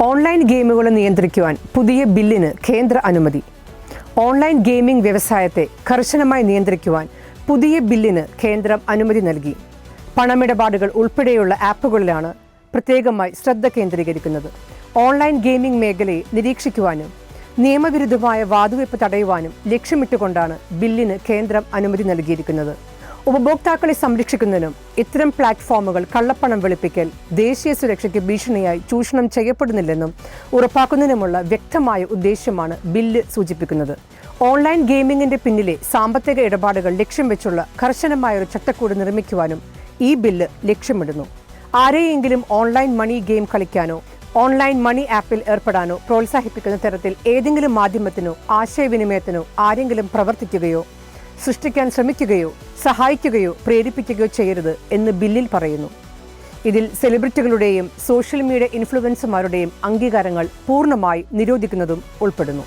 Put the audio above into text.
Online ഗെയിമുകളെ നിയന്ത്രിക്കുവാൻ പുതിയ ബില്ലിന് കേന്ദ്ര അനുമതി. ഓൺലൈൻ ഗെയിമിംഗ് വ്യവസായത്തെ കർശനമായി നിയന്ത്രിക്കുവാൻ പുതിയ ബില്ലിന് കേന്ദ്രം അനുമതി നൽകി. പണമിടപാടുകൾ ഉൾപ്പെടെയുള്ള ആപ്പുകളിലാണ് പ്രത്യേകമായി ശ്രദ്ധ കേന്ദ്രീകരിക്കുന്നത്. ഓൺലൈൻ ഗെയിമിംഗ് മേഖലയെ നിരീക്ഷിക്കുവാനും നിയമവിരുദ്ധമായ വാതുവെപ്പ് തടയുവാനും ലക്ഷ്യമിട്ടുകൊണ്ടാണ് ബില്ലിന് കേന്ദ്രം അനുമതി നൽകിയിരിക്കുന്നത്. ഉപഭോക്താക്കളെ സംരക്ഷിക്കുന്നതിനും ഇത്തരം പ്ലാറ്റ്ഫോമുകൾ കള്ളപ്പണം വെളുപ്പിക്കൽ, ദേശീയ സുരക്ഷയ്ക്ക് ഭീഷണിയായി ചൂഷണം ചെയ്യപ്പെടുന്നില്ലെന്നും ഉറപ്പാക്കുന്നതിനുമുള്ള വ്യക്തമായ ഉദ്ദേശ്യമാണ് ബില്ല് സൂചിപ്പിക്കുന്നത്. ഓൺലൈൻ ഗെയിമിംഗിന്റെ പിന്നിലെ സാമ്പത്തിക ഇടപാടുകൾ ലക്ഷ്യം വെച്ചുള്ള കർശനമായൊരു ചട്ടക്കൂട് നിർമ്മിക്കുവാനും ഈ ബില്ല് ലക്ഷ്യമിടുന്നു. ആരെയെങ്കിലും ഓൺലൈൻ മണി ഗെയിം കളിക്കാനോ ഓൺലൈൻ മണി ആപ്പിൽ ഏർപ്പെടാനോ പ്രോത്സാഹിപ്പിക്കുന്ന തരത്തിൽ ഏതെങ്കിലും മാധ്യമത്തിനോ ആശയവിനിമയത്തിനോ ആരെങ്കിലും പ്രവർത്തിക്കുകയോ സൃഷ്ടിക്കാൻ ശ്രമിക്കുകയോ സഹായിക്കുകയോ പ്രേരിപ്പിക്കുകയോ ചെയ്യരുത് എന്ന് ബില്ലിൽ പറയുന്നു. ഇതിൽ സെലിബ്രിറ്റികളുടെയും സോഷ്യൽ മീഡിയ ഇൻഫ്ലുവൻസർമാരുടെയും അംഗീകാരങ്ങൾ പൂർണ്ണമായി നിരോധിക്കുന്നതും ഉൾപ്പെടുന്നു.